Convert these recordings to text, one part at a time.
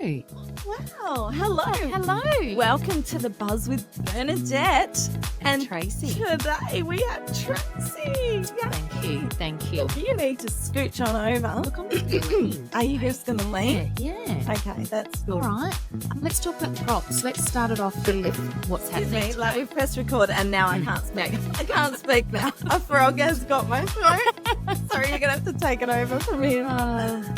Wow. Hello. Hello. Welcome to The Buzz with Bernadette. And Tracy. today we have Tracy. Thank you. You need to scooch on over. Look, I'm just Are you just going to lean? Yeah. Okay, that's good. All right. Let's talk about props. Let's start it off with what's Excuse happening. me, like we've pressed record and now I can't speak. I can't speak now. A frog has got my phone. Sorry, you're going to have to take it over from here.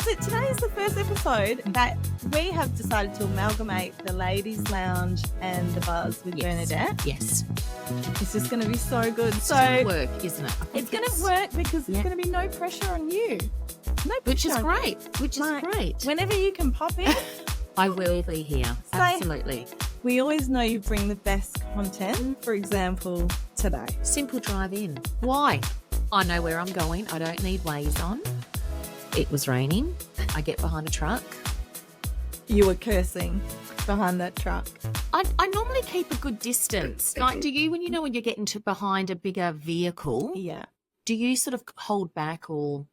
So today is the first episode that we have decided to amalgamate the Ladies Lounge and The Buzz with Bernadette. Yes. It's just going to be so good. It's So gonna work, isn't it? it's going to work because there's going to be no pressure on you. No pressure. Which is on you. great. Which is Like, great. Whenever you can pop in, I will be here. Say- Absolutely. we always know you bring the best content. For example, today. Simple drive in. Why? I know where I'm going. I don't need Waze on. It was raining. I get behind a truck. You were cursing behind that truck. I normally keep a good distance. Like, do you, when you're getting to behind a bigger vehicle, Yeah. do you sort of hold back or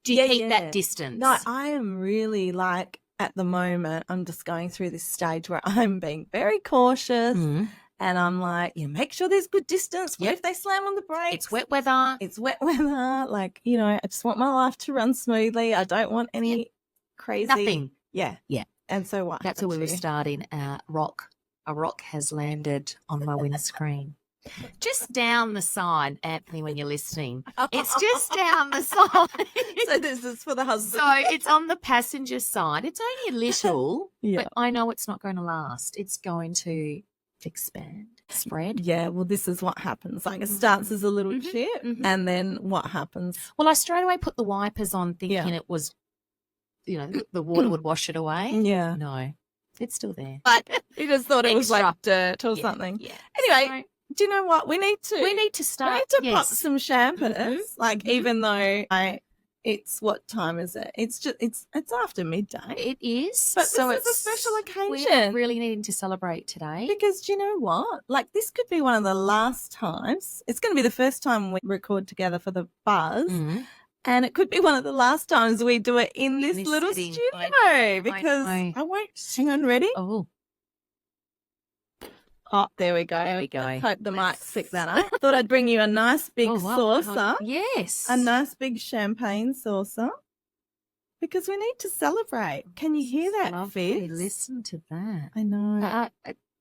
do you keep that distance? No, I am really like, at the moment, I'm just going through this stage where I'm being very cautious Mm. and I'm like, make sure there's good distance. What Yep. if they slam on the brakes? It's wet weather. It's wet weather. Like, I just want my life to run smoothly. I don't want any crazy. Nothing. Yeah. Yeah. And so what? That's where we happened were to you? starting. A rock has landed on my windscreen. Just down the side, Anthony, when you're listening. It's just down the side. So this is for the husband. So it's on the passenger side. It's only a little, Yeah. but I know it's not going to last. It's going to expand, spread. Yeah, well, this is what happens. Like, it starts as a little Mhm, chip, mhm. and then what happens? Well, I straight away put the wipers on thinking Yeah. it was, the water would wash it away. Yeah. No, it's still there. But you just thought it was like Extra. dirt or Yeah, something. Yeah. Anyway, do you know what? We need to We need we to start. need to pop yes. some champers. Mhm, Like, mhm. even though it's what time is it? It's after midday. It is. But so this is a it's special We're occasion. really needing to celebrate today. Because do you know what? Like, this could be one of the last times. It's going to be the first time we record together for the Buzz. Mhm. And it could be one of the last times we do it in this this little setting. studio because know. I won't. Hang on, ready? Oh, Oh, there we go. there we go. Hope the mic picked that up. Thought I'd bring you a nice big Oh, wow. saucer, Yes. a nice big champagne saucer, because we need to celebrate. Can you hear that, Lovely. Fitz? Listen to that. I know.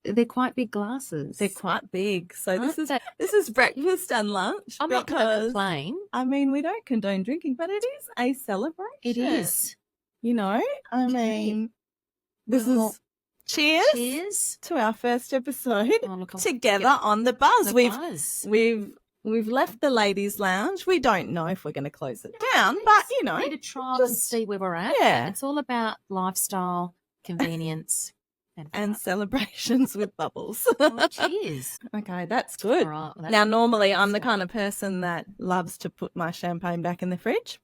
They're quite big glasses. They're quite big. So Aren't they? this is breakfast and lunch. I'm not going to because complain. I mean, we don't condone drinking, but it is a celebration. It is. I mean, this Well, is cheers. Cheers. To our first episode Oh, look, I'm- together Yep. on the Buzz. The We've buzz. we've left the ladies' lounge. We don't know if we're going to close it down, but Need to trial and just- see where we're at. yeah. It's all about lifestyle, convenience, and fun. celebrations with bubbles. Oh, cheers. Okay, that's good. All right. Well, that's Now, normally I'm the stuff. kind of person that loves to put my champagne back in the fridge,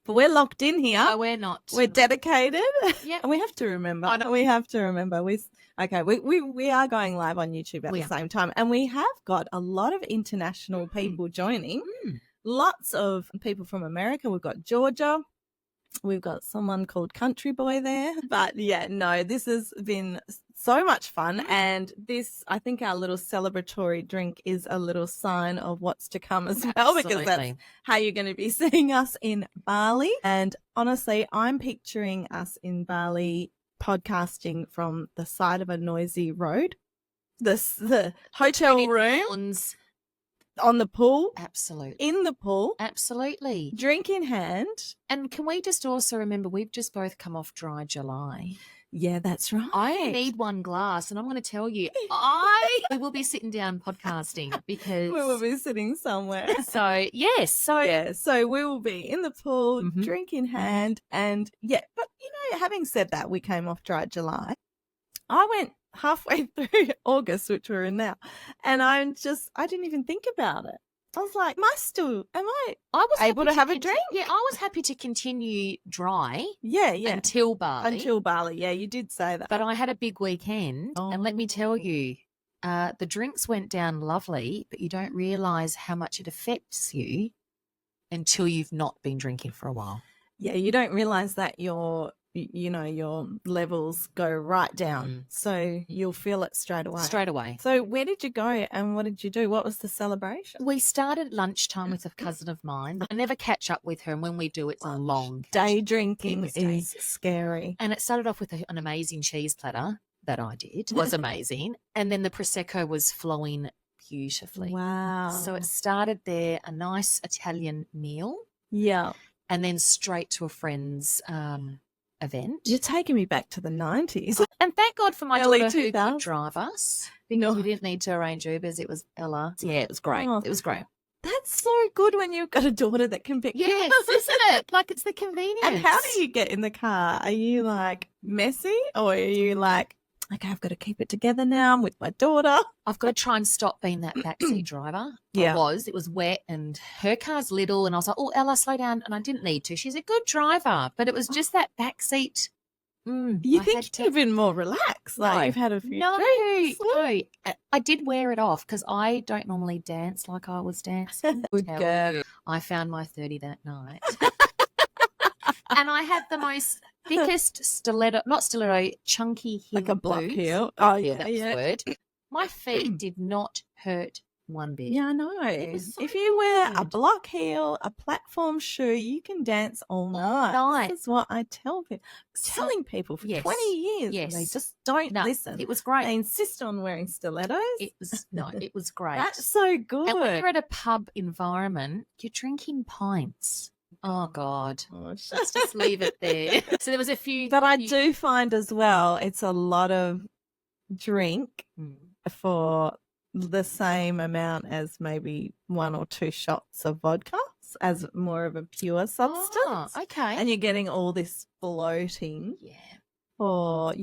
but we're locked in here. No, we're not. We're dedicated. Yep. And we have to remember. I know. We have to remember. We are going live on YouTube at We the are. same time, and we have got a lot of international people joining. Mm. Lots of people from America. We've got Georgia. We've got someone called Country Boy there. But yeah, no, this has been so much fun. And this, I think our little celebratory drink is a little sign of what's to come as well, because that's Absolutely. how you're going to be seeing us in Bali. And honestly, I'm picturing us in Bali podcasting from the side of a noisy road. The hotel room Ones. on the pool, Absolutely. in the pool, Absolutely. drink in hand. And can we just also remember we've just both come off Dry July. Yeah, that's right. I need one glass, and I'm going to tell you, we will be sitting down podcasting because. We will be sitting somewhere. So yes, so Yeah, so we will be in the pool, Mhm. drink in hand, and yeah. But having said that, we came off Dry July. I went halfway through August, which we're in now, and I didn't even think about it. I was like, am I I was able happy to have a conti- drink? Yeah, I was happy to continue dry Yeah, until Bali. until Bali. Yeah, you did say that. But I had a big weekend, and let me tell you, the drinks went down lovely, but you don't realise how much it affects you until you've not been drinking for a while. Yeah, you don't realize that your your levels go right down. So you'll feel it straight away. Straight away. So where did you go and what did you do? What was the celebration? We started lunchtime with a cousin of mine. I never catch up with her, and when we do, it's a long day drinking was is scary. And it started off with an amazing cheese platter that I did. It was amazing. And then the Prosecco was flowing beautifully. Wow. So it started there, a nice Italian meal. Yeah. And then straight to a friend's event. You're taking me back to the 90s. And thank God for my Early daughter who 2000s. could drive us, because we didn't need to arrange Ubers. It was Ella. Yeah, it was great. Oh. It was great. That's so good when you've got a daughter that can pick you Yes, up. isn't it? Like, it's the convenience. And how do you get in the car? Are you like messy or are you like, okay, I've got to keep it together now. I'm with my daughter. I've got to try and stop being that backseat driver. Yeah. It was wet and her car's little, and I was like, oh, Ella, slow down. And I didn't need to. She's a good driver, but it was just that backseat. You think you've been more relaxed, like you've had a few drinks. No. I did wear it off because I don't normally dance like I was dancing. Good girl. I found my 30 that night. And I had the most thickest chunky heel Like a block boots. heel. Oh, yeah. That's the word. My feet did not hurt one bit. Yeah, I know. was so If you wear a good. block heel, a platform shoe, you can dance all night. This is what I tell people. Telling people for 20 years. Yes. They just don't listen. It was great. They insist on wearing stilettos. It was great. That's so good. And when you're at a pub environment, you're drinking pints. Oh, God. Gosh. Let's just leave it there. So there was a few. But I do find as well, it's a lot of drink for the same amount as maybe 1 or 2 shots of vodka as more of a pure substance. Oh, okay. And you're getting all this bloating for,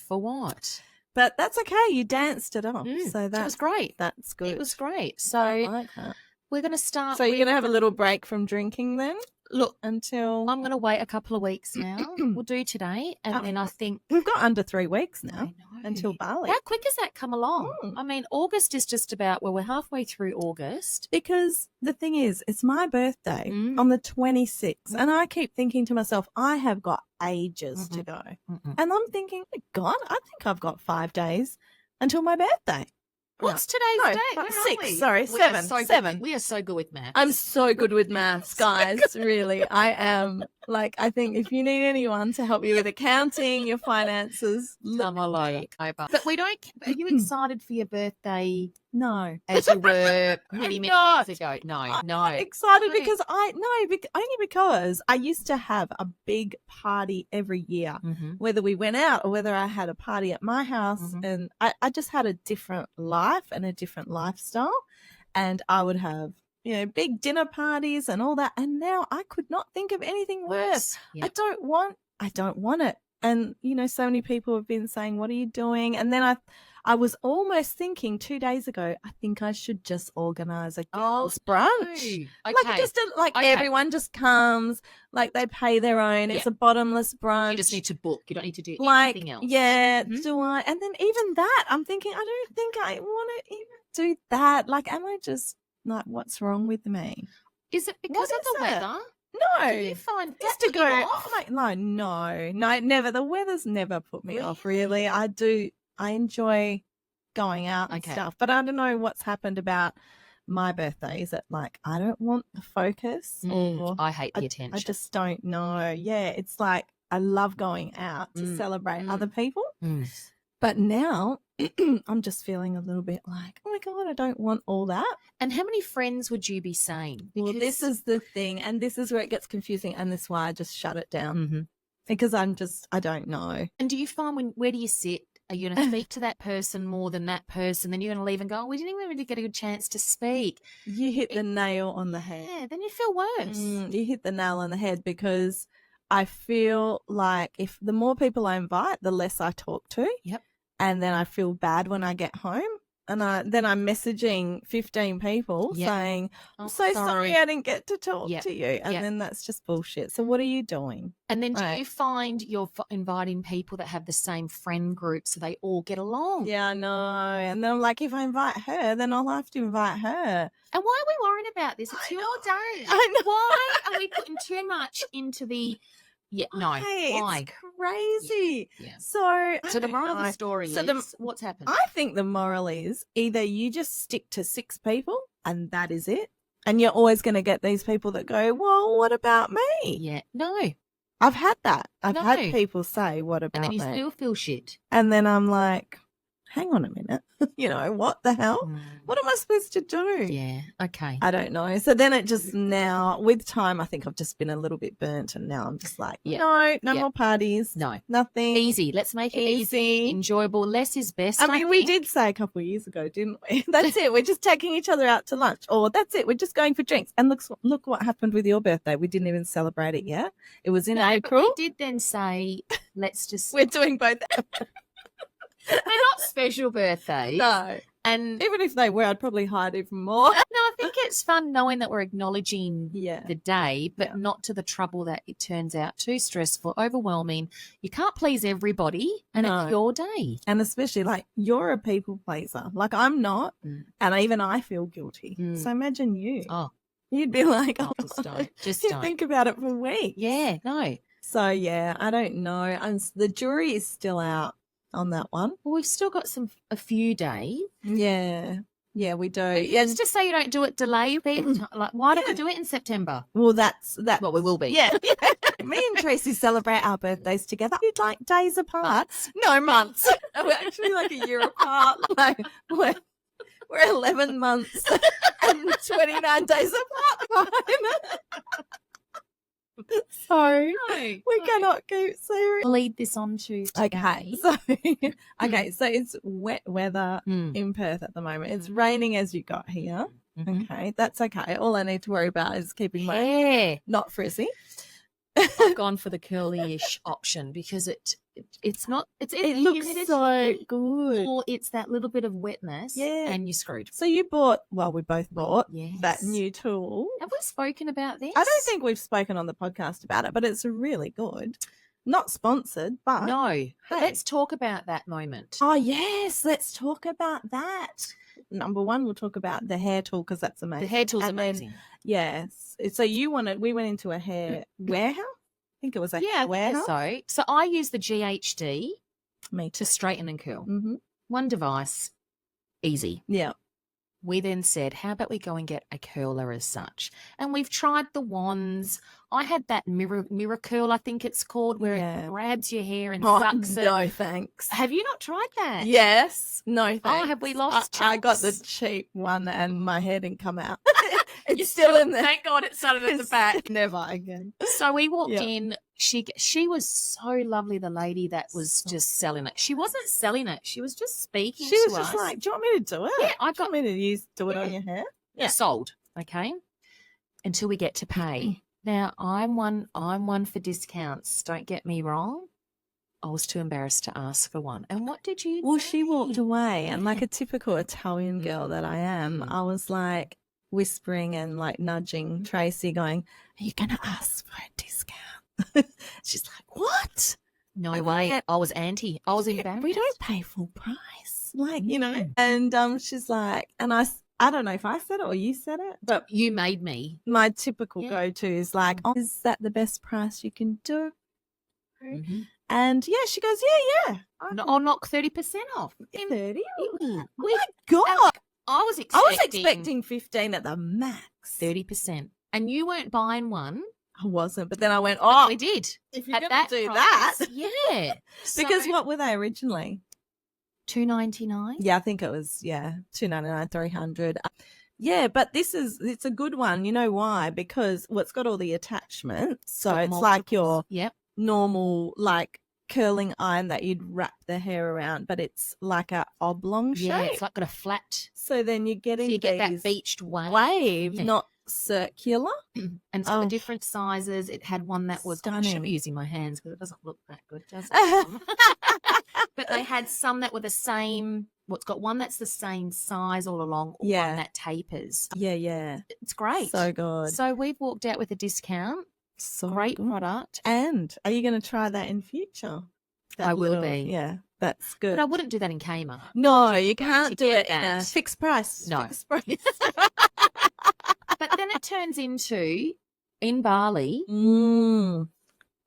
For what? But that's okay. You danced it off. So that was great. That's good. It was great. So I like that. we're going to start. So you're going to have a little break from drinking then? Look, until I'm going to wait a couple of weeks now. We'll do today, and then I think we've got under 3 weeks now. I know. Until Bali. How quick has that come along? I mean, August is just about, we're halfway through August. Because the thing is, it's my birthday on the 26th, and I keep thinking to myself, I have got ages to go. And I'm thinking, oh God, I think I've got 5 days until my birthday. What's today's date? Where are 6, we? sorry, 7. 7. We are so good with maths. I'm so good with maths, guys. Really, I am. Like, I think if you need anyone to help you with accounting, your finances, I'm like, but we don't. Are you excited for your birthday? No, as you were many minutes ago. No, I'm excited because only because I used to have a big party every year, whether we went out or whether I had a party at my house, and I just had a different life and a different lifestyle, and I would have big dinner parties and all that. And now I could not think of anything worse. Yep. I don't want it. And, so many people have been saying, what are you doing? And then I was almost thinking 2 days ago, I think I should just organize a girls' brunch. Okay. Everyone just comes, like they pay their own. It's a bottomless brunch. You just need to book. You don't need to do anything else. Yeah, do I? And then even that, I'm thinking, I don't think I want to even do that. Like, am I just like, what's wrong with me? Is it because of the weather? No. Do you find just to go off? Like, no, never. The weather's never put me off, really. I enjoy going out and stuff, but I don't know what's happened about my birthday. Is it like I don't want the focus? Or I hate the attention. I just don't know. Yeah, it's like I love going out to celebrate other people. But now I'm just feeling a little bit like, oh my God, I don't want all that. And how many friends would you be saying? Well, this is the thing. And this is where it gets confusing. And this is why I just shut it down. Because I don't know. And do you find where do you sit? Are you going to speak to that person more than that person? Then you're going to leave and go, we didn't even really get a good chance to speak. You hit the nail on the head. Yeah, then you feel worse. You hit the nail on the head because I feel like if the more people I invite, the less I talk to. Yep. And then I feel bad when I get home. And then I'm messaging 15 people saying, I'm so sorry I didn't get to talk to you. And then that's just bullshit. So what are you doing? And then do you find you're inviting people that have the same friend group so they all get along? Yeah, I know. And then I'm like, if I invite her, then I'll have to invite her. And why are we worrying about this? It's your day. I know. Why are we putting too much into the Yeah, no. Hey, Why? it's crazy. Yeah. So The moral of the I- story so is what's happened? I think the moral is either you just stick to 6 people and that is it. And you're always going to get these people that go, well, what about me? Yeah. No. I've had that. I've had No. people say, what And about then you me? still feel shit. And then I'm like, hang on a minute. What the hell? Mm. What am I supposed to do? Yeah. Okay. I don't know. So then it just now, with time, I think I've just been a little bit burnt and now I'm just like, Yeah. no Yeah. more parties. No. Nothing. Easy. Let's make it easy. Enjoyable. Less is best. I mean, we think. did say a couple of years ago, didn't we? That's it. We're just taking each other out to lunch, or that's it. We're just going for drinks. And look what happened with your birthday. We didn't even celebrate it yet. It was in No, but April. we did then say, let's just. We're doing both. They're not special birthdays. No, And even if they were, I'd probably hide even more. no, I think it's fun knowing that we're acknowledging Yeah. the day, but Yeah. not to the trouble that it turns out too stressful, overwhelming. You can't please everybody, and No. it's your day. And especially like you're a people pleaser. Like I'm not. Mm. And even I feel guilty. Mm. So imagine you. Oh, You'd be like, oh, just don't. Just you don't. think about it for weeks. Yeah, no. So yeah, I don't know. The jury is still out on that one. Well, we've still got a few days. Yeah. Yeah, we do. Yeah, it's just say you don't do it, delay people. Like, why don't we do it in September? Well, that's that. Well, we will be. Yeah. Me and Tracy celebrate our birthdays together. You'd like days apart. No, months. We're actually like a year apart. Like we're 11 months and 29 days apart. So No, we cannot keep serious. lead this on to Okay. today. So it's wet weather Mm. in Perth at the moment. It's raining as you got here. Mhm. Okay, that's okay. All I need to worry about is keeping my Yeah. not frizzy. I've gone for the curly-ish option because it's not it's It looks humid, so good. or it's that little bit of wetness, Yeah. and you're screwed. So we both bought that Yes. new tool. Have we spoken about this? I don't think we've spoken on the podcast about it, but it's really good. Not sponsored, but No. Hey. Let's talk about that moment. Oh yes, let's talk about that. Number one, we'll talk about the hair tool because that's amazing. The hair tool's And then- amazing. Yes. So we went into a hair warehouse. I think it was a Yeah, hair warehouse. so I use the GHD Me to straighten and curl. Mm-hmm. One device, easy. Yeah. We then said, how about we go and get a curler as such? And we've tried the wands. I had that mirror curl, I think it's called, where Yeah. it grabs your hair and Oh, sucks it. no, thanks. Have you not tried that? Yes. No, thanks. Oh, have we lost I got the chunks? cheap one and my hair didn't come out. You're It's still in there. Thank God it started at the back. Never again. So we walked Yeah. in. She was so lovely, the lady that was So just selling it. She wasn't selling it. She was just speaking She was to just us. like, do you want me to do it? Yeah, I Do you got want me to do it on Yeah. your hair? Yeah. sold. Okay. Until we get to pay. Now I'm one for discounts. Don't get me wrong. I was too embarrassed to ask for one. And what did you Well, say? she walked away, and like a typical Italian girl that I am, Mm. I was like whispering and like nudging Tracy, going, "Are you going to ask for a discount?" She's like, "What? No And way. yeah. I was anti. I was embarrassed. We don't pay full price, like you know." Mm. And she's like, and I don't know if I said it or you said it, but You made me. my typical Yeah. go-to is like, "Oh, is that the best price you can do?" Mhm. And yeah, she goes, "Yeah." No, I'll knock 30% off. 30. Oh My God. I was I was expecting 15 at the max. 30%. And you weren't buying one. I wasn't, but then I went, oh, We did. if you're At going that to do price, that. Yeah. Because So, what were they originally? $2.99? Yeah, I think it was, $2.99, $300. Yeah, but it's a good one. You know why? Because it's got all the attachments. So Got it's like your multiples. Yep. normal, like, curling iron that you'd wrap the hair around, but it's like a oblong shape. Yeah, it's like got a flat. So then you're So getting you get that these beached wave. waves, Yeah. not circular. And it's got Oh. the different sizes. It had one that was, I shouldn't Stunning. be using my hands because it doesn't look that good, does it? But they had some that were the same. Well, it's got one that's the same size all along, or Yeah. one that tapers. Yeah. It's great. So good. So we've walked out with a discount. So Great good. product. And are you going to try that in future? I will be. Yeah, that's good. But I wouldn't do that in Kmart. No, you can't you do do it in a that. fixed price. No. Fixed price. But then it turns into, in Bali, Mm.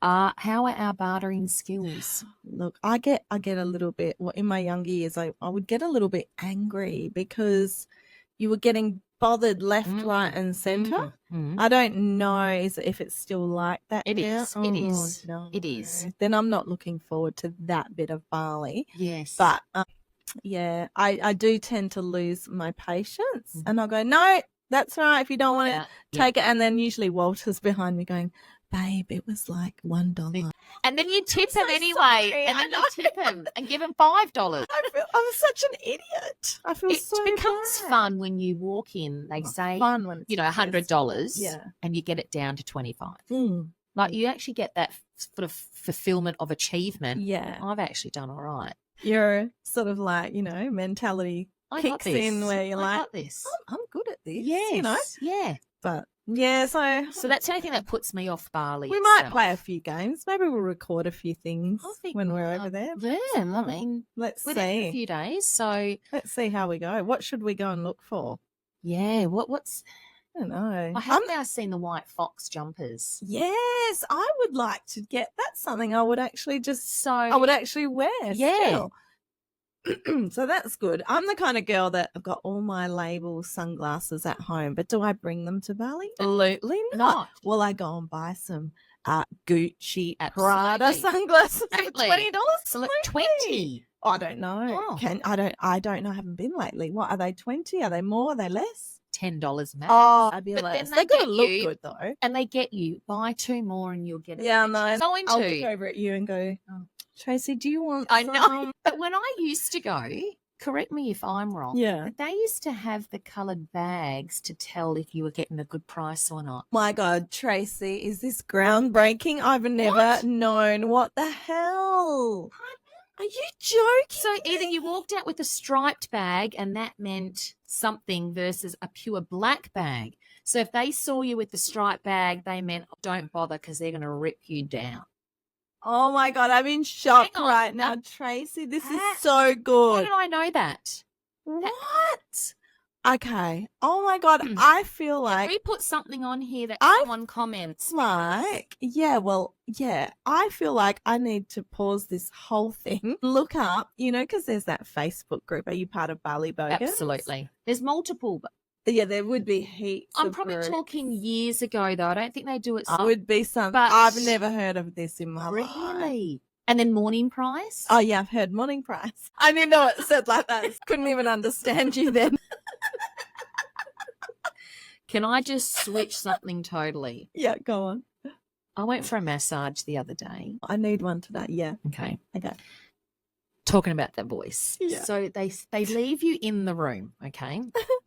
How are our bartering skills? Look, I get a little bit, well, in my younger years, I would get a little bit angry because you were getting bothered left, right, and centre. I don't know if it's still like that. It now. is. It is. No. It is. Then I'm not looking forward to that bit of barley. Yes. But yeah, I do tend to lose my patience, and I'll go, no, that's right. If you don't want it, take it. And then usually Walter's behind me going, babe, it was like $1. And then you tip him anyway. sorry. And then you tip him and give him $5. I'm such an idiot. I feel It so becomes bad. fun when you walk in. They say, Fun when it's you know, $100, Yeah. and you get it down to 25. Mm. Like you actually get that sort of fulfillment of achievement. Yeah. I've actually done all right. Your sort of like, mentality I got kicks in this. where you're I like, got this. I'm good at this. Yes. Yeah. But yeah, So that's the only thing that puts me off barley. we might itself. play a few games. Maybe we'll record a few things I think when we're over there. Yeah, I mean, Let's we're there for a see. few days, so Let's see how we go. What should we go and look for? yeah. What's I don't know. I have now seen the white fox jumpers. Yes, I would like to get. That's something I would actually So I would actually wear. Yeah. Still. So that's good. I'm the kind of girl that I've got all my labels, sunglasses at home, but do I bring them to Bali? Absolutely not. Will I go and buy some Gucci, Prada Absolutely. sunglasses Absolutely. for $20? So look, 20. I don't know. Oh. I don't know. I haven't been lately. What are they? 20? Are they more? Are they less? $10 max. Oh, fabulous. But then They they gotta get look you- good though. And they get you buy 2 more and you'll get it. Yeah, no. It's going I'll to. look over at you and go, Oh. Tracy, do you want I know. some? But when I used to go, correct me if I'm wrong. Yeah. They used to have the coloured bags to tell if you were getting a good price or not. My God, Tracy, is this groundbreaking? I've never What? known. What the hell? Are you joking? So either you walked out with a striped bag and that meant something versus a pure black bag. So if they saw you with the striped bag, they meant don't bother because they're going to rip you down. Oh my God, I'm in shock Hang on. right now, Tracy. This is How- so How good. did I know that? What? Okay. Oh my God, Hmm. I feel If like we put something on here that I- someone comments. I feel like I need to pause this whole thing, look up, because there's that Facebook group. Are you part of Bali Bogans? Absolutely. There's multiple. But Yeah, there would be heaps. I'm of probably groups. talking years ago, though. I don't think they do it. I would be some. But- I've never heard of this in my life. Really? And then morning price? Oh yeah, I've heard morning price. I didn't know it said like that. Couldn't even understand you then. Can I just switch something totally? Yeah, go on. I went for a massage the other day. I need one today. Yeah. Okay. Okay. Talking about the voice. Yeah. So they leave you in the room, okay?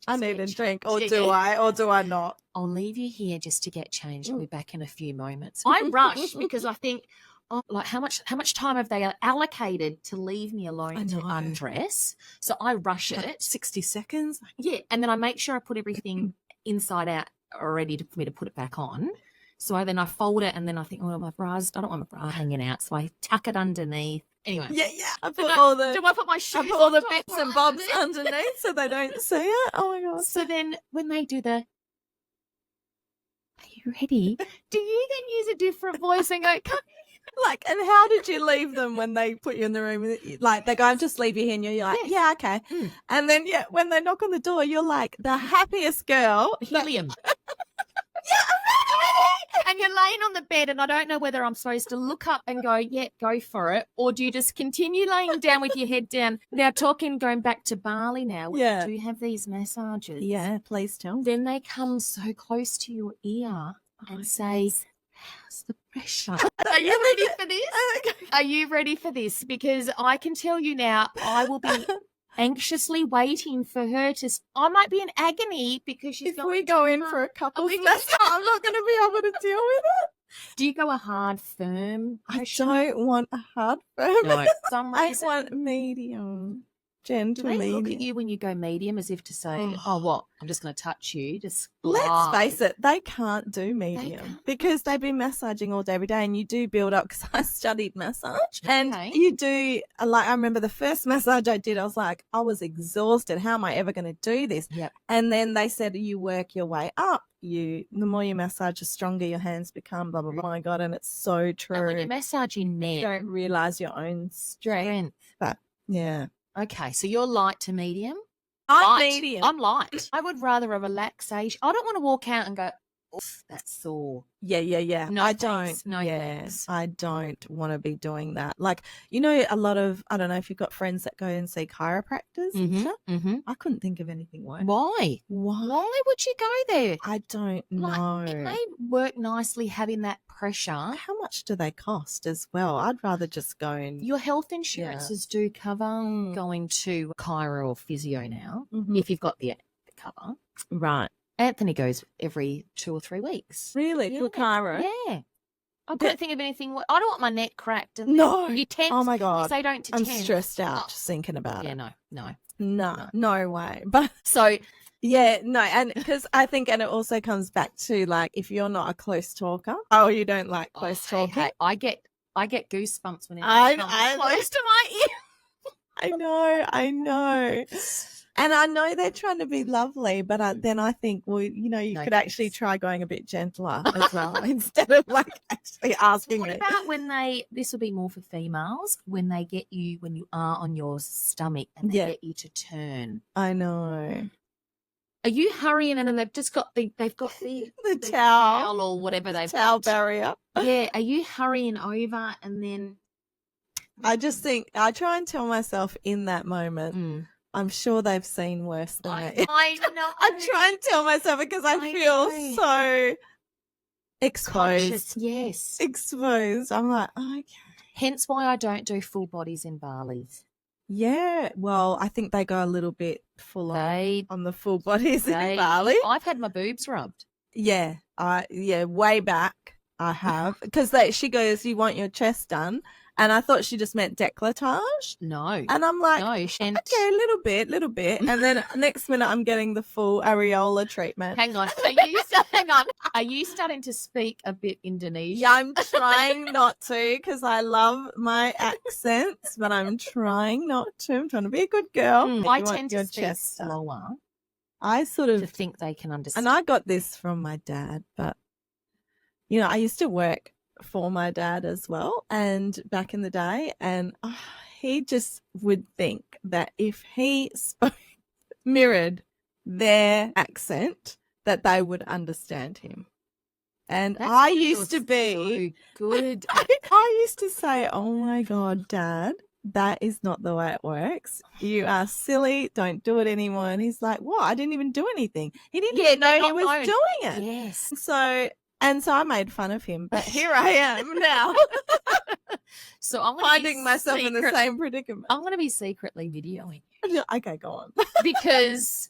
I Just need a get drink, or changed. do I, or do I not? I'll leave you here just to get changed. I'll be back in a few moments. I rush because I think, like how much time have they allocated to leave me I alone to know. undress? So I rush Like it. 60 seconds. Yeah, and then I make sure I put everything inside out ready for me to put it back on. So I fold it, and then I think, oh, my bras, I don't want my bra hanging out, so I tuck it underneath. Anyway, Yeah. I put do all the I put my shoes I put all the on top bits and or bobs under? underneath so they don't see it. Oh my God. So then when they do the, are you ready? Do you then use a different voice and go, come Like, and how did you leave them when they put you in the room? Like, they go, "I'm just leave you here," and you're like, "Yeah, okay." Mm. And then, when they knock on the door, you're like the happiest girl. helium? And you're laying on the bed, and I don't know whether I'm supposed to look up and go, yeah, go for it, or do you just continue laying down with your head down? Now, going back to Bali now, Yeah. do you have these massages? Yeah, please tell me. Then they come so close to your ear and say, how's the pressure? Are you ready for this? Are you ready for this? Because I can tell you now, I will be anxiously waiting for her to. I might be in agony because she's If going. we go in for a couple of we minutes, I'm not going to be able to deal with it. Do you go a hard, firm? I pressure? don't want a hard firm. No, some I reason. want medium. gentle Do they medium. look at you when you go medium as if to say, oh, what? I'm just going to touch you. Just Let's glide. face it, they can't do medium can't. because they've been massaging all day, every day, and you do build up because I studied massage. And Okay. you do, like, I remember the first massage I did, I was like, I was exhausted. How am I ever going to do this? Yep. And then they said, you work your way up. The more you massage, the stronger your hands become, blah, blah, blah. Oh my God. And it's so And when true. you're massaging You neck, don't realize your own strength. But yeah. Okay, so you're light to medium? I'm Light. medium. I'm light. I would rather a relaxation. I don't want to walk out and go, oof, that's sore. Yeah. No I thanks. don't. No yeah, thanks. I don't want to be doing that. Like, you know, a lot of, I don't know if you've got friends that go and see chiropractors and Mm-hmm, stuff. mm-hmm. I couldn't think of anything worse. Why? Why? Why would you go there? I don't know. Like, can they work nicely having that pressure? How much do they cost as well? I'd rather just go and. Your health insurances do cover going to chiro or physio now, if you've got the cover. Right. Anthony goes every 2 or 3 weeks. Really? Yeah. For chiro? Yeah. I couldn't think of anything. I don't want my neck cracked. And No. You tense. Oh my God. Say don't to I'm tense. stressed out Oh. just thinking about Yeah, it. no. No way. But So, yeah, no, and because I think, and it also comes back to, like, if you're not a close talker, you don't like close talking. hey, I get goosebumps when I it's close to my ear. I know. And I know they're trying to be lovely, but then I think, well, you know, you No could actually thanks. try going a bit gentler as well instead of like actually asking What me. about when this will be more for females, when they get you, when you are on your stomach and they get you to turn. I know. Are you hurrying and then they've got the The towel or whatever they've towel got? barrier. Yeah. Are you hurrying over and then? I just think I try and tell myself in that moment, I'm sure they've seen worse than me. I know. I try and tell myself because I feel know. so exposed. Conscious, yes. Exposed. I'm like, okay. Hence why I don't do full bodies in Bali's. Yeah. Well, I think they go a little bit full on the full bodies in Bali. I've had my boobs rubbed. Yeah. Way back I have. Because she goes, you want your chest done? And I thought she just meant décolletage. No. And I'm like, no, okay, a little bit. And then next minute I'm getting the full areola treatment. Hang on. Hang on. Are you starting to speak a bit Indonesian? Yeah, I'm trying not to because I love my accents, but I'm trying not to. I'm trying to be a good girl. I tend to speak slower. I sort of to think they can understand. And I got this from my dad, but, you know, I used to work for my dad as well, and back in the day, and he just would think that if he mirrored their accent, that they would understand him. And I used to be so good. I used to say, "Oh my God, Dad, that is not the way it works. You are silly. Don't do it anymore." And he's like, "What? I didn't even do anything." He didn't know he was doing it. Yes. So I made fun of him, but here I am now. So I'm finding myself in the same predicament. I'm going to be secretly videoing you. Okay, go on. Because,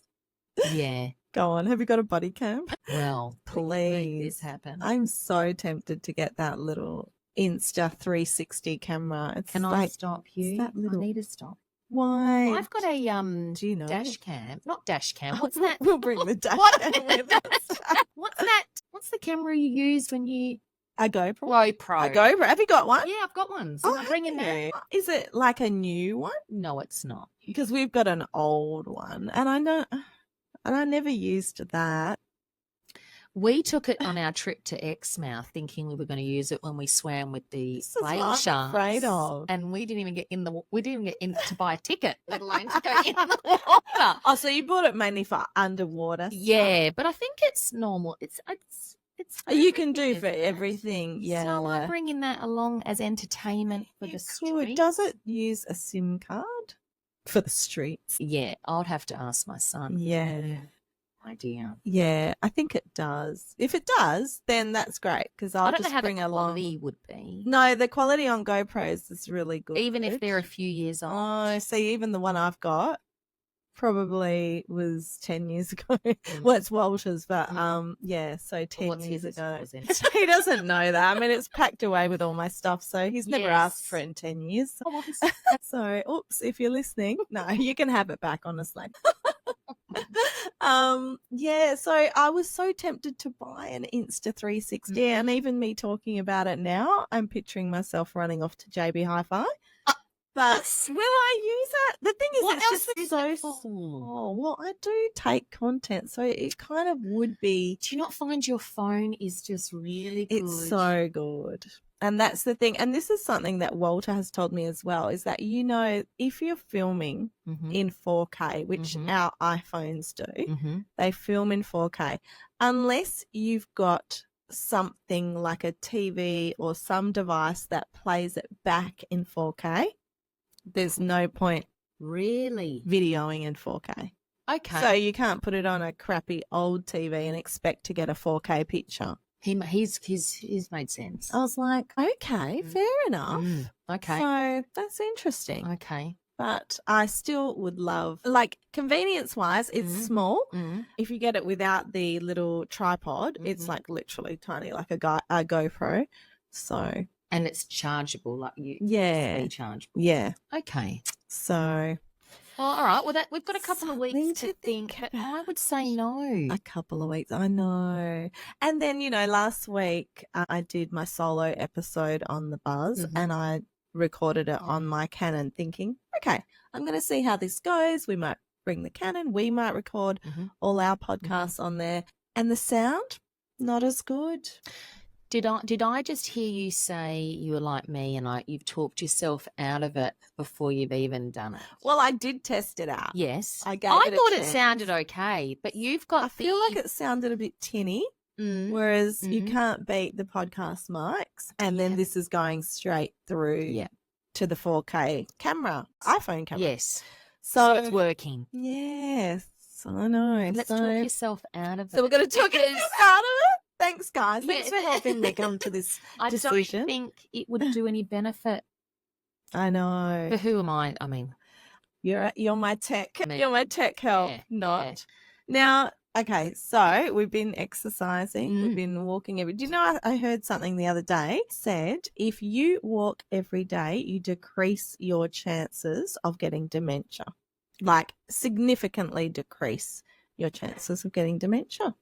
yeah. Go on. Have you got a body cam? Well, please. This happen. I'm so tempted to get that little Insta 360 camera. Can I stop you? I need to stop. Why? I've got a Do you know? dash cam. Not dash cam. What's that? We'll bring the dash cam with us. What's that? What's the camera you use when you... A GoPro. GoPro. A GoPro. Have you got one? Yeah, I've got one. So I'm bringing that. Is it like a new one? No, it's not. Because we've got an old one, and I never used that. We took it on our trip to Exmouth, thinking we were going to use it when we swam with the whale sharks. I'm afraid of. And we didn't even get in to buy a ticket, let alone to go in the water. Oh, so you bought it mainly for underwater? Yeah, but I think it's normal. It's you can do for everything. Yeah. So I'm bringing that along as entertainment for the streets. Does it use a SIM card for the streets? Yeah, I'll have to ask my son. Yeah. Idea. Yeah, I think it does. If it does, then that's great because I'll just bring along. The quality would be. No, the quality on GoPros is really good. Even if they're a few years old. Oh, see, even the one I've got, probably was 10 years ago. Well, it's Walter's, but yeah, so 10 what's years his ago. was in? He doesn't know that. I mean, it's packed away with all my stuff, so he's never asked for Yes. it in 10 years. Oh, what is- So, oops, if you're listening, no, you can have it back, honestly. Yeah, so I was so tempted to buy an Insta360, and even me talking about it now, I'm picturing myself running off to JB Hi-Fi. But will I use it? The thing is, What it's else just is so that for? small. Well, I do take content, so it kind of would be. Do you not find your phone is just really good? It's so good. And that's the thing. And this is something that Walter has told me as well, is that, you know, if you're filming in 4K, which our iPhones do, they film in 4K, unless you've got something like a TV or some device that plays it back in 4K, there's no point Really? videoing in 4K. Okay. So you can't put it on a crappy old TV and expect to get a 4K picture. He's made sense. I was like, okay, fair enough. Okay. So that's interesting. Okay. But I still would love, like, convenience-wise, it's small. If you get it without the little tripod, it's like literally tiny, like a GoPro. So And it's chargeable, like yeah, rechargeable. yeah. Okay. So Well, all right. Well, we've got a couple of Something weeks to to think. think I would say no. a couple of weeks, I know. And then, you know, last week I did my solo episode on the Buzz, and I recorded it on my Canon, thinking, okay, I'm going to see how this goes. We might bring the Canon, we might record all our podcasts on there, and the sound not as good. Did I just hear you say you were like me and you've talked yourself out of it before you've even done it? Well, I did test it out. Yes. I gave I it a thought it chance. sounded okay, but you've got I feel like it sounded a bit tinny. Whereas you can't beat the podcast mics, and then this is going straight through to the 4K camera, iPhone camera. Yes. So it's working. Yes, I know. Let's talk yourself out of it. So we're going to talk yourself out of it. Thanks, guys. Yeah. Thanks for helping me come to this I decision. don't think it would do any benefit. I know. But who am I? I mean, you're my tech. You're my tech help. Yeah, Not now. Okay, so we've been exercising, we've been walking do you know, I heard something the other day said if you walk every day, you decrease your chances of getting dementia, like significantly decrease your chances of getting dementia.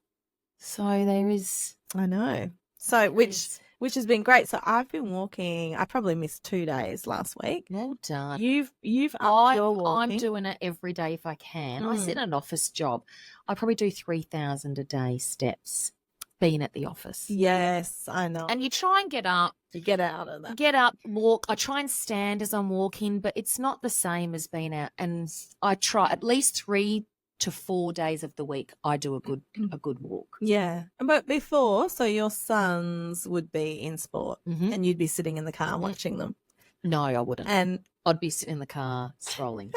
so there is. I know. So which has been great. So I've been walking. I probably missed 2 days last week. Well done. You've upped your walking. I'm doing it every day if I can. I sit in an office job. I probably do 3,000 a day steps being at the office. Yes, I know. And you try and get up. You get out of that. Get up, walk. I try and stand as I'm walking, but it's not the same as being out. And I try at least 3 to 4 days of the week. I do a good walk. Yeah. But before, so your sons would be in sport and you'd be sitting in the car watching them. No, I wouldn't. And I'd be sitting in the car scrolling.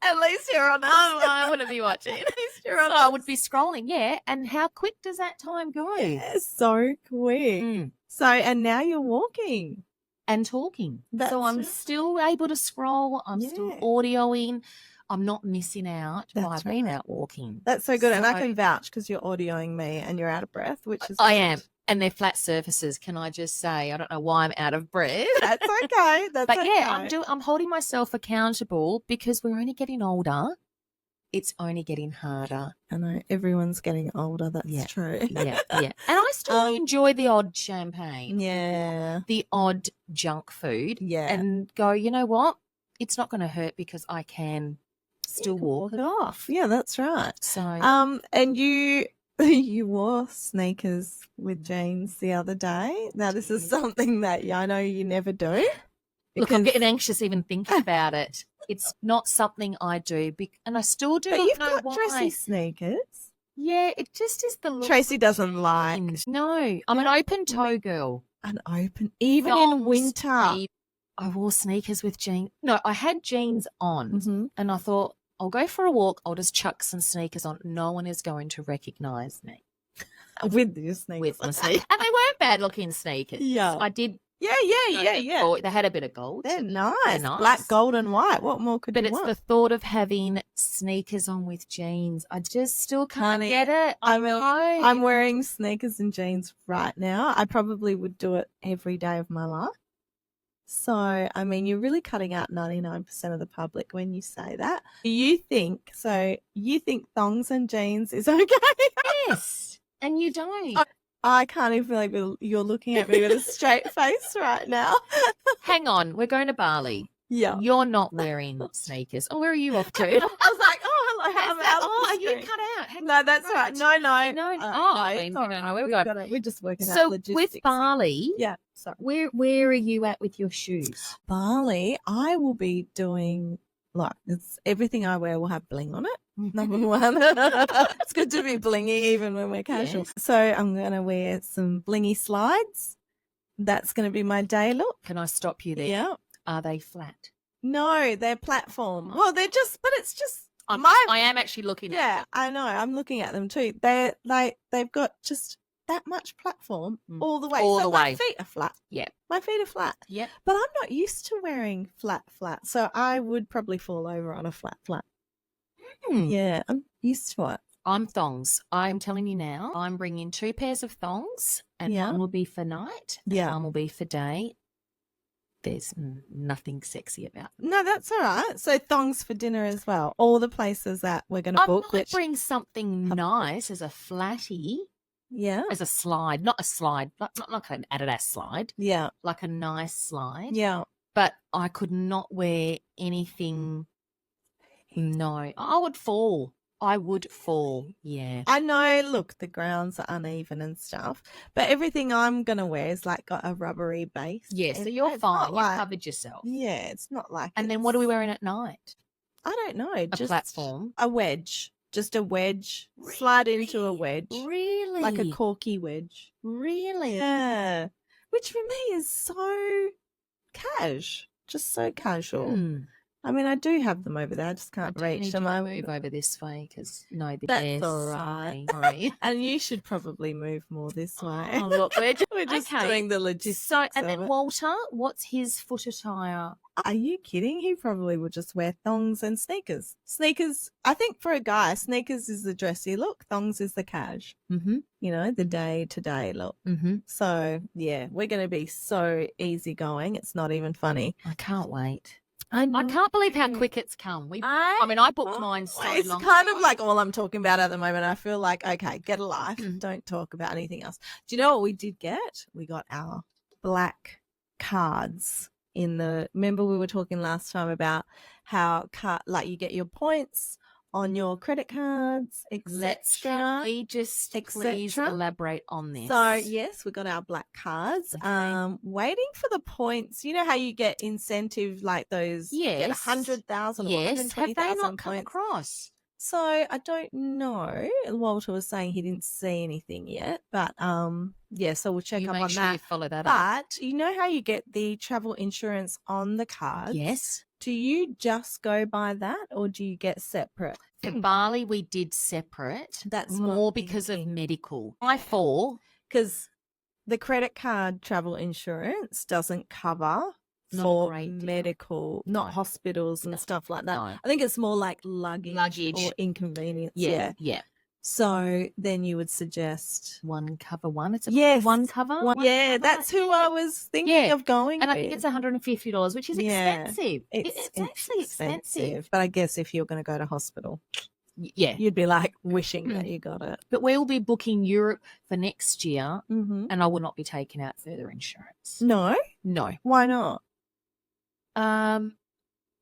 at least you're on I wouldn't be watching. At least you're on I would be scrolling, yeah. And how quick does that time go? Yeah, so quick. So, and now you're walking. And talking. That's so I'm right. still able to scroll. I'm still audioing. I'm not missing out by being out walking. That's so good. And I can vouch because you're audioing me and you're out of breath, which is I good. am. And they're flat surfaces. Can I just say, I don't know why I'm out of breath. That's okay. That's But okay. yeah, I'm holding myself accountable because we're only getting older. It's only getting harder. I know everyone's getting older. That's true. Yeah. And I still enjoy the odd champagne. Yeah. The odd junk food. Yeah. And go, you know what? It's not going to hurt because I can still walk it off. Yeah, that's right. So and you wore sneakers with jeans the other day. Now this is something that I know you never do. Look, I'm getting anxious even thinking about it. It's not something I do, and I still do But not you've know got why. dressy sneakers. Yeah, it just is the look. Tracy doesn't like No, I'm an open toe girl. an open, even in winter. I wore sneakers with jeans. No, I had jeans on, and I thought, I'll go for a walk. I'll just chuck some sneakers on. No one is going to recognise me With your sneakers. with my sneakers. And they weren't bad looking sneakers. Yeah. I did Yeah. Oh, they had a bit of gold. They're nice. nice. Black, gold, and white. What more could But you it's want? the thought of having sneakers on with jeans. I just still can't Honey, get it. I'm wearing sneakers and jeans right now. I probably would do it every day of my life. So, I mean, you're really cutting out 99% of the public when you say that. You think thongs and jeans is okay? Yes, and you don't. I can't even believe you're looking at me with a straight face right now. Hang on, we're going to Bali. Yeah. You're not wearing sneakers. Oh, where are you off to? I was like, oh, hello. I'm out of the are you screen. cut out? Hang No, that's right. No. No, where we going? We're just working out So logistics. with Bali, Yeah, sorry. where are you at with your shoes? Bali, I will be doing it's everything I wear will have bling on it. Number one. It's good to be blingy even when we're casual. Yes. So I'm going to wear some blingy slides. That's going to be my day look. Can I stop you there? Yeah. Are they flat? No, they're platform. Well, but it's just I am actually looking at yeah, I know. I'm looking at them too. They've got just that much platform all the way. All the way. My feet are flat. Yeah. My feet are flat. Yeah. But I'm not used to wearing flat. So I would probably fall over on a flat. Yeah, I'm used to it. I'm thongs. I'm telling you now, I'm bringing 2 pairs of thongs, and Yeah. one will be for night, and Yeah. one will be for day. There's nothing sexy about them. No, that's all right. So thongs for dinner as well. All the places that we're going to I book. might bring something nice as a flatty, Yeah. as a slide, not a slide, not like an Adidas slide, Yeah. like a nice slide. Yeah. But I could not wear anything. No, I would fall. Yeah. I know, look, the grounds are uneven and stuff, but everything I'm going to wear is like got a rubbery base. Yeah, so It's you're not fine. You've like- covered yourself. Yeah, it's not like. And then what are we wearing at night? I don't know. A Just platform. a wedge. Just a wedge. Slide into a wedge. Really? Like a corky wedge. Really? Yeah. Which for me is so just so casual. Hmm. I mean, I do have them over there. I just can't I do reach need them. to move over this way because the That's bears. all right. Sorry. And you should probably move more this way. Oh, look, we're just We're doing the logistics. So, and of then it. Walter, what's his foot attire? Are you kidding? He probably would just wear thongs and sneakers. Sneakers, I think for a guy, sneakers is the dressy look, thongs is the cash, Mm-hmm. the day-to-day look. Mm-hmm. So, yeah, we're going to be so easygoing. It's not even funny. I can't wait. I I can't believe how quick it's come. I booked mine so It's long kind ago. of like all I'm talking about at the moment. I feel like, okay, get a life. Mm. Don't talk about anything else. Do you know what we did get? We got our black cards remember we were talking last time about how you get your points on your credit cards, Let's etc. we just please etc. elaborate on this. So yes, we got our black cards. Okay. Waiting for the points. You know how you get incentive like those? You get Yes. 100,000 or Yes, have they 120,000 not come points. across? So I don't know. Walter was saying he didn't see anything yet, but yeah. So we'll check You up make on sure you that. follow that up. But you know how you get the travel insurance on the cards? Yes. Do you just go by that, or do you get separate? For Bali, we did separate. That's what more I'm because of thinking. medical. I fall. Because the credit card travel insurance doesn't cover Not a for great deal. medical, not No. hospitals and No. stuff like that. No. I think it's more like luggage or inconvenience. Yeah. So then you would suggest One cover one. It's a Yes. one cover. One- yeah, cover. that's who I was thinking Yeah. of going And I with. think it's $150, which is Yeah. expensive. It's actually expensive. But I guess if you're going to go to hospital, Yeah. you'd be like wishing that you got it. But we'll be booking Europe for next year, Mm-hmm. and I will not be taking out further insurance. No, No. why not?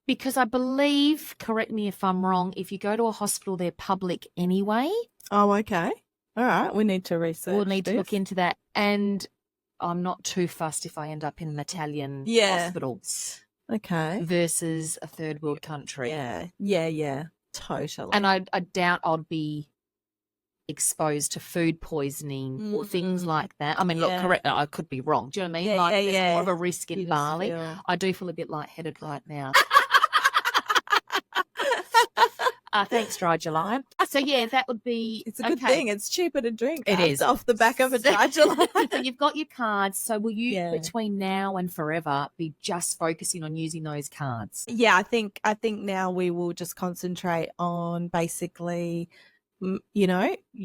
Because I believe, correct me if I'm wrong, if you go to a hospital, they're public anyway. Oh, okay. All right. We need to research. We'll need to this. look into that. And I'm not too fussed if I end up in an Italian Yeah. hospital Okay. versus a third world country. Yeah. Totally. And I doubt I'd be exposed to food poisoning or things like that. I mean, look, Yeah. correct. I could be wrong. Do you know what I mean? Yeah, like, yeah, there's yeah. more of a risk You in just Bali. feel- I do feel a bit lightheaded right now. Thanks, Dry July. So, yeah, that would be It's a good okay. thing. It's cheaper to drink. It is. off the back of a Dry July. So you've got your cards. So will you, Yeah. between now and forever, be just focusing on using those cards? Yeah, I think now we will just concentrate on basically,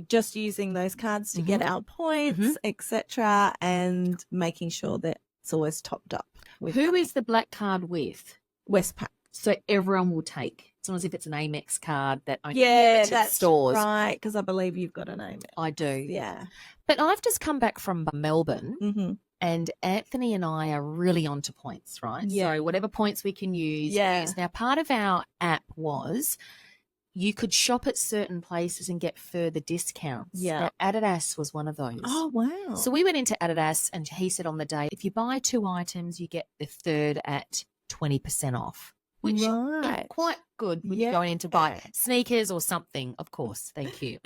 just using those cards to get our points, etc., and making sure that it's always topped up. Who is the black card with? Westpac? So everyone will take. It's not as if it's an Amex card that only Yeah, limited that's stores. right. Because I believe you've got a name. I do. Yeah. But I've just come back from Melbourne. Mm-hmm. And Anthony and I are really onto points, right? Yeah. So whatever points we can use. Yeah. Now, part of our app was you could shop at certain places and get further discounts. Yeah. Now, Adidas was one of those. Oh, wow. So we went into Adidas and he said on the day, if you buy 2 items, you get the third at 20% off. Which is Right. quite good when you're going in to buy sneakers or something, of course. Thank you.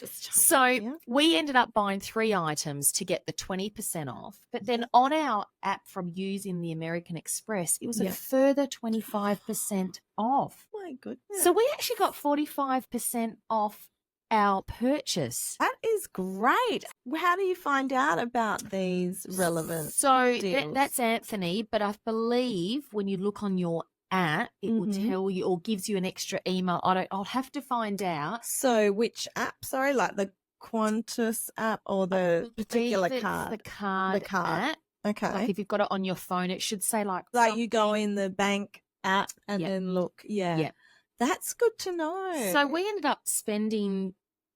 So we ended up buying 3 items to get the 20% off. But then on our app from using the American Express, it was a further 25% off. My goodness. So we actually got 45% off our purchase. That is great. How do you find out about these relevant So deals? that's Anthony, but I believe when you look on your app, it will tell you or gives you an extra email. I'll have to find out. So which app? Sorry, like the Qantas app or the particular card? The card app. Okay. Like if you've got it on your phone, it should say like you go in the bank app and then look. Yeah. That's good to know. So we ended up spending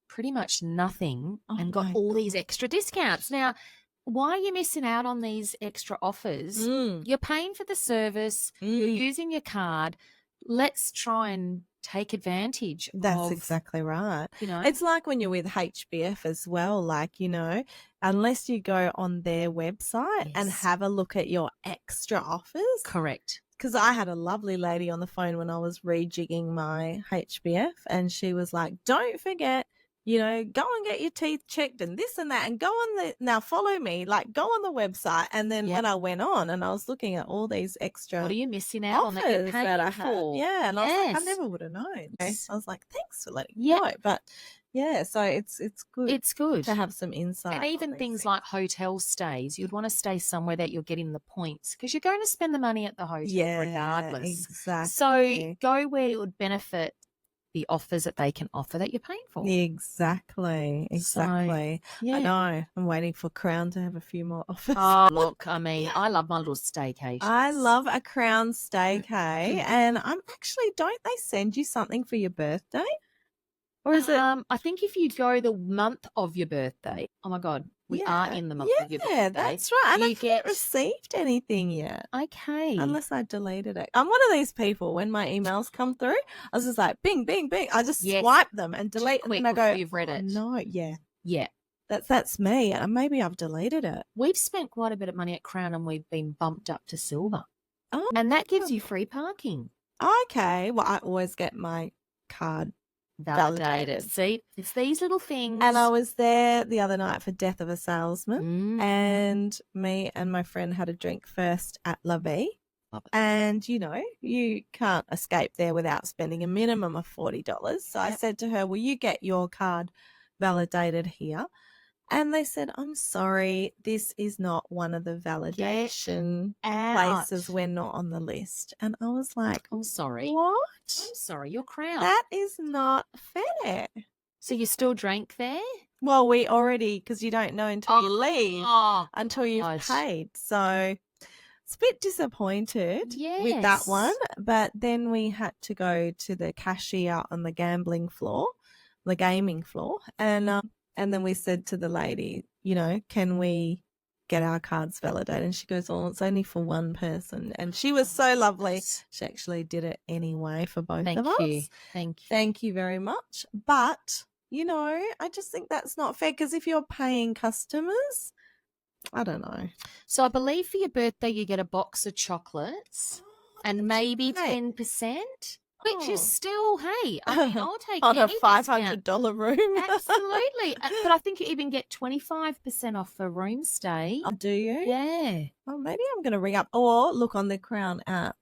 pretty much nothing and got all these extra discounts. Now, why are you missing out on these extra offers? You're paying for the service. You're using your card. Let's try and take advantage. That's exactly right. You know, it's like when you're with HBF as well. Like, unless you go on their website and have a look at your extra offers. Correct. Because I had a lovely lady on the phone when I was rejigging my HBF, and she was like, don't forget, go and get your teeth checked and this and that, and go on now follow me, like go on the website. And then when I went on and I was looking at all these extra what are you missing out on offers that I had? for? Yeah. And I was like, I never would have known. I was like, thanks for letting me know. But yeah, so it's good. It's good to have some insight. And even things like hotel stays, you'd want to stay somewhere that you're getting the points because you're going to spend the money at the hotel regardless. Exactly. So go where it would benefit the offers that they can offer that you're paying for. Exactly. So, I know. I'm waiting for Crown to have a few more offers. Oh, look, I mean, I love my little staycation. I love a Crown staycay, and I'm actually, don't they send you something for your birthday? Or is it? I think if you go the month of your birthday, oh my God, we are in the month of your birthday. Yeah, that's right. And I You haven't received anything yet. Okay. Unless I deleted it. I'm one of these people, when my emails come through, I was just like, bing, bing, bing. I just swipe them and delete them. And I go, you've read it. No, yeah. Yeah. That's me. Maybe I've deleted it. We've spent quite a bit of money at Crown and we've been bumped up to silver. Oh. And that gives you free parking. Okay. Well, I always get my card validated. See, it's these little things. And I was there the other night for Death of a Salesman, and me and my friend had a drink first at La Vie. And, you can't escape there without spending a minimum of $40. So I said to her, will you get your card validated here? And they said, I'm sorry, this is not one of the validation places. We're not on the list. And I was like, I'm sorry. What? I'm sorry, you're Crown. That is not fair. So you still drank there? Well, we already, because you don't know until you leave, until you've paid. So it's a bit disappointed with that one. But then we had to go to the cashier on the gambling floor, the gaming floor. And then we said to the lady, can we get our cards validated? And she goes, oh, it's only for one person. And she was so lovely. She actually did it anyway for both of us. Thank you. Thank you very much. But, I just think that's not fair, because if you're paying customers, I don't know. So I believe for your birthday you get a box of chocolates and maybe 10%. Which is still, hey, I mean, I'll take on a any $500 room. Absolutely. But I think you even get 25% off for room stay. Oh, do you? Yeah. Well, maybe I'm going to ring up or look on the Crown app.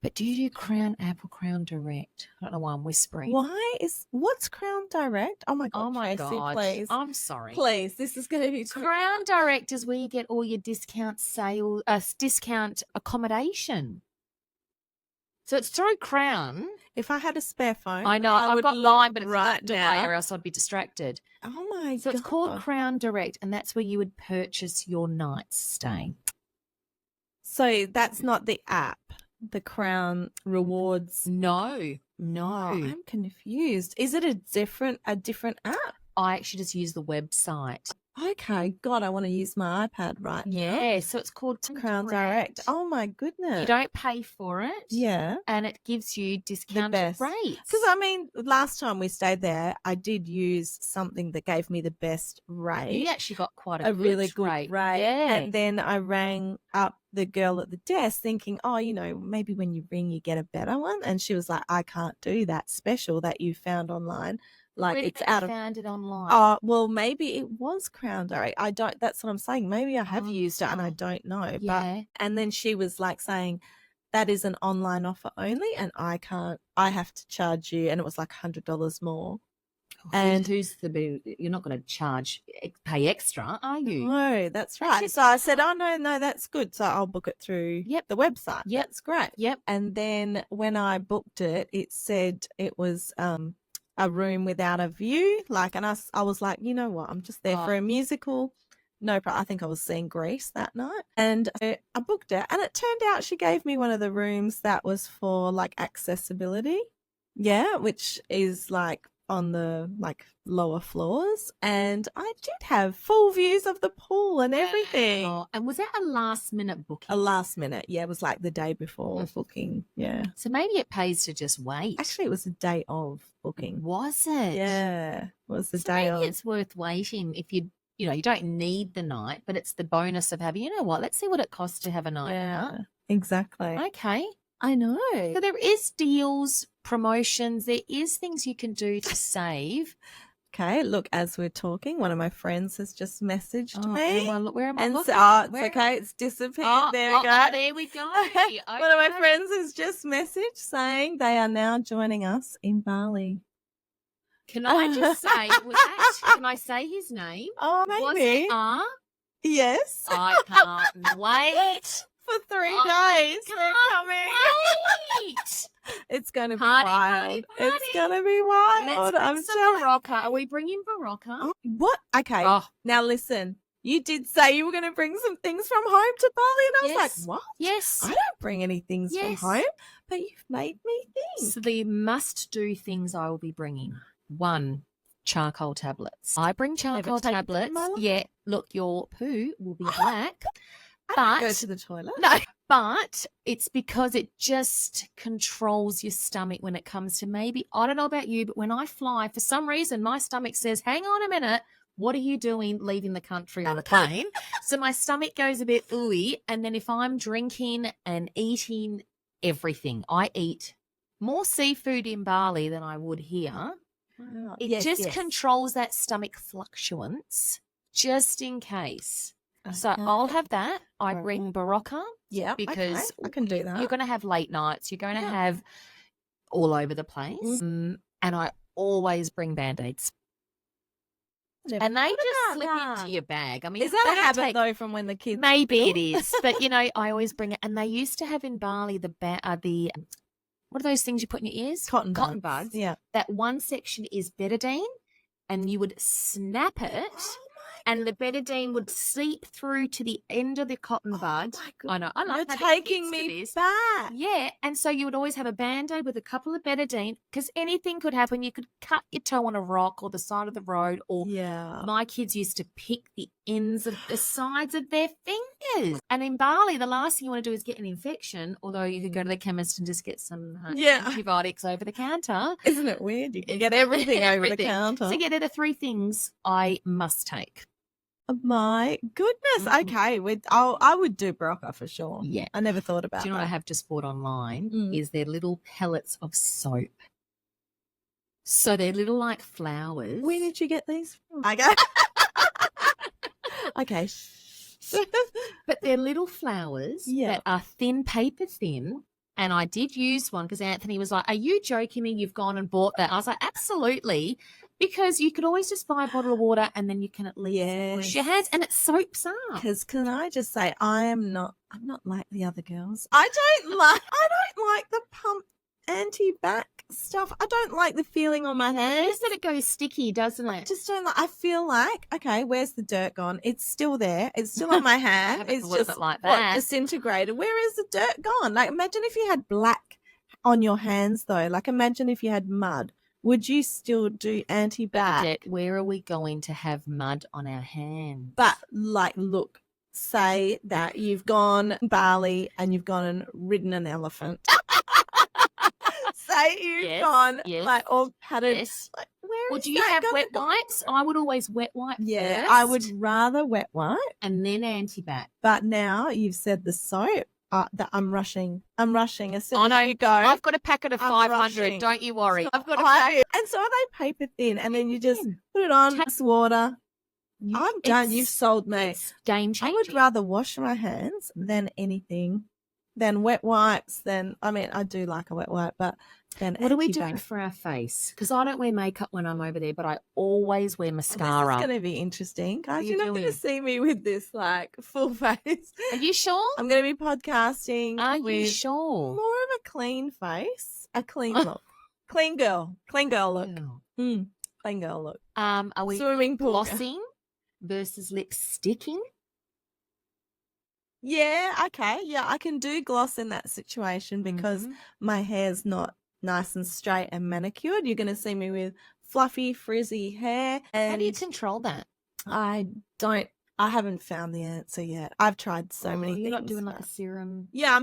But do you do Crown Apple, Crown Direct? I don't know why I'm whispering. What's Crown Direct? Oh my god, Oh my Tracy, God. please. I'm sorry. Please, this is going to be Crown Direct is where you get all your discount discount accommodation. So it's through Crown. If I had a spare phone, I know, I've would got look line, but it's right not delay now. or else I'd be distracted. Oh my So god. it's called Crown Direct, and that's where you would purchase your night's stay. So that's not the app, the Crown Rewards. No. Oh, I'm confused. Is it a different app? I actually just use the website. Okay, God, I want to use my iPad right now. Yeah, so it's called Crown Direct. Oh my goodness. You don't pay for it. Yeah. And it gives you discounted rates. Because, I mean, last time we stayed there, I did use something that gave me the best rate. You actually got quite a really good rate. Yeah. And then I rang up the girl at the desk thinking, oh, maybe when you ring, you get a better one. And she was like, I can't do that special that you found online. Like, Where it's did out you of. found it online. Oh, well, maybe it was Crown Direct. That's what I'm saying. Maybe I have used it and I don't know. Yeah. And then she was like saying, that is an online offer only and I have to charge you. And it was like $100 more. And you're not going to pay extra, are you? No, that's right. So I said, oh, no, that's good. So I'll book it through the website. Yep. That's great. Yep. And then when I booked it, it said it was a room without a view. And I was like, you know what? I'm just there for a musical. No problem. I think I was seeing Grease that night. And I booked it. And it turned out she gave me one of the rooms that was for like accessibility. Yeah, which is like on the lower floors. And I did have full views of the pool and everything. Oh, and was that a last minute booking? A last minute. Yeah, it was like the day before booking. Yeah. So maybe it pays to just wait. Actually, it was the day of booking. Was it? Yeah. It was the So day maybe of. it's worth waiting if you don't need the night, but it's the bonus of having, let's see what it costs to have a night out. Exactly. Okay. I know. So there is deals, promotions, there is things you can do to save. Okay, look, as we're talking, one of my friends has just messaged me. Where am I looking? It's okay, it's disappeared. There we go. There we go. One of my friends has just messaged saying they are now joining us in Bali. Can I just say, can I say his name? Oh, maybe. Was it Yes. I can't wait. For 3 days. They're coming. Wait. It's going to be Party, wild. party. It's going to be wild. I'm telling Barocca. Are we bringing Barocca? Oh, what? Okay. Oh. Now listen. You did say you were going to bring some things from home to Bali, and I was like, what? Yes. I don't bring any things from home, but you've made me think. So the must-do things I will be bringing. 1, charcoal tablets. I bring charcoal tablets. Yeah. Look, your poo will be black. I don't go to the toilet. No, but it's because it just controls your stomach when it comes to I don't know about you, but when I fly, for some reason, my stomach says, hang on a minute, what are you doing leaving the country on a plane? So my stomach goes a bit ooey. And then if I'm drinking and eating everything, I eat more seafood in Bali than I would here. Wow. It controls that stomach fluctuance just in case. So I'll have that. I bring Barocca. Yeah. Because I can do that. You're going to have late nights. You're going to have all over the place. And I always bring Band-Aids. And they just slip into your bag. I mean, is that a habit though from when the kids? Maybe it is. But, I always bring it. And they used to have in Bali the what are those things you put in your ears? Cotton buds. Yeah. That one section is betadine, and you would snap it. And the betadine would seep through to the end of the cotton bud. My God. I know. I love You're taking me back. Yeah. And so you would always have a Band-Aid with a couple of betadine because anything could happen. You could cut your toe on a rock or the side of the road. Or my kids used to pick the ends of the sides of their fingers. And in Bali, the last thing you want to do is get an infection, although you could go to the chemist and just get some antibiotics over the counter. Isn't it weird? You can get everything over the counter. So yeah, they're the 3 things I must take. My goodness. Okay. I would do Barocca for sure. Yeah. I never thought about Do you know that. what I have just bought online? Is their little pellets of soap. So they're little like flowers. Where did you get these from? Okay. Okay. But they're little flowers that are thin, paper thin, And I did use one because Anthony was like, are you joking me? You've gone and bought that. I was like, absolutely. Because you could always just buy a bottle of water and then you can at least wash your hands and it soaps up. Because can I just say, I'm not like the other girls. I don't like the pump anti-bac stuff. I don't like the feeling on my hands. Just that it goes sticky, doesn't it? Just don't like. I feel like, okay, where's the dirt gone? It's still there. It's still on my hand. It's just like that. Disintegrated. Where is the dirt gone? Like, imagine if you had black on your hands, though. Like, imagine if you had mud. Would you still do anti-bac? Where are we going to have mud on our hands? But, like, look, say that you've gone Bali and you've gone and ridden an elephant. Say you've gone, like, all padded. Yes. Like, where well, is do you that have gonna wet go? wipes? I would always wet wipe first. I would rather wet wipe. And then anti-bac. But now you've said the soap. That I'm rushing. As soon I know as you go. I've got a packet of I'm 500. rushing. Don't you worry. So I've got a packet. And so are they paper thin? And then you just put it on, mix water. I'm done. You've sold me. It's game changing. I would rather wash my hands than anything, than wet wipes. I do like a wet wipe, but then What do we do anti-bac. for our face? Because I don't wear makeup when I'm over there, but I always wear mascara. This is going to be interesting, guys. What are you You're not going to doing? see me with this like full face. Are you sure? I'm going to be podcasting Are with you sure? more of a clean face, a clean look, clean girl look, Oh. clean girl look. Are we Swimming pool. glossing versus lip sticking? Yeah, okay. Yeah, I can do gloss in that situation because Mhm. my hair's not nice and straight and manicured. You're going to see me with fluffy, frizzy hair. And How do you control that? I haven't found the answer yet. I've tried so many things. You're not doing like a but- serum. Yeah,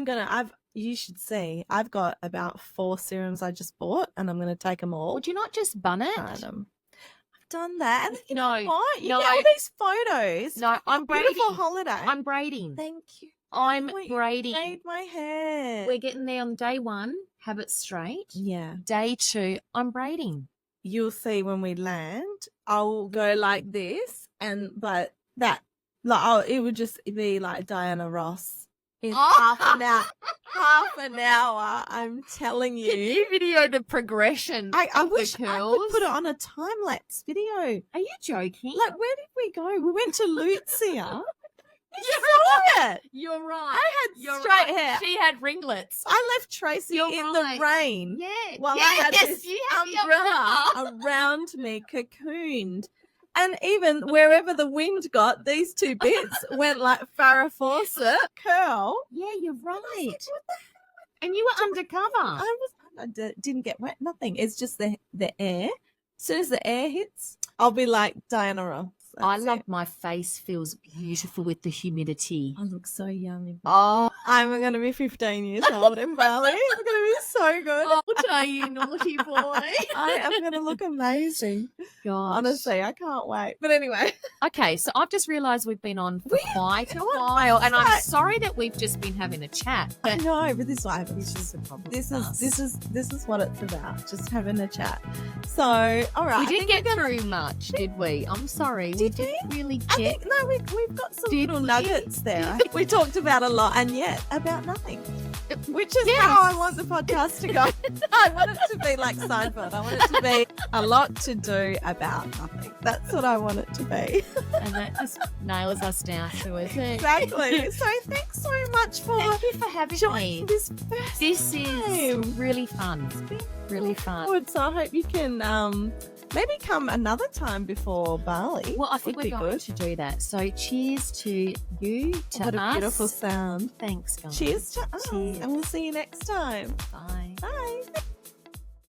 you should see. I've got about 4 serums I just bought and I'm going to take them all. Would you not just bun it? Tried 'em. I've done that. And you No, know what? You no. get all these photos. No, I'm braiding. Beautiful holiday. I'm braiding. Thank you. I'm Wait, braiding. Braid my hair. We're getting there on day 1. Have it straight. Yeah. Day 2, I'm braiding. You'll see when we land, I'll go like this, but that, like, it would just be like Diana Ross in half an hour. Half an hour, I'm telling Can you. you video the progression? I of the wish I curls? could put it on a time lapse video. Are you joking? Like, where did we go? We went to Lucia. You saw it. You're right. I had You're straight right. hair. She had ringlets. I left Tracy You're in right. the rain. Yeah. While yes, I had this you had the umbrella around me, cocooned. And even wherever the wind got, these 2 bits went like Farrah Fawcett curl. Yeah, you're right. And you were undercover. Didn't get wet, nothing. It's just the air. As soon as the air hits, I'll be like Diana Ross. I That's love it. my face feels beautiful with the humidity. I look so young. in Oh, I'm going to be 15 years old in Bali. It's going to be so good. oh, are you naughty boy? I am going to look amazing. Gosh. Honestly, I can't wait. But anyway. Okay, so I've just realised we've been on for We quite a have. while, and I'm Right. sorry that we've just been having a chat. I But know, but this is what this is the problem. This with is us. this is what it's about. Just having a chat. So, all right. We I didn't think get we're gonna- through much, did we? I'm sorry. We Did didn't really I get. think no, we've got some Did little we? nuggets there. We talked about a lot, and yet about nothing. Which is Yes. how I want the podcast to go. I want it to be like Seinfeld. I want it to be a lot to do about nothing. That's what I want it to be. And that just nails us down to it. Exactly. So thanks so much for Thank you for having joining me. this first This is time. really fun. Really fun. Good. So I hope you can maybe come another time before Bali. Well, I think Would we're be going good. to do that. So cheers to you, to What a us. beautiful sound. Thanks, guys. Cheers to us. Cheers. And we'll see you next time. Bye. Bye.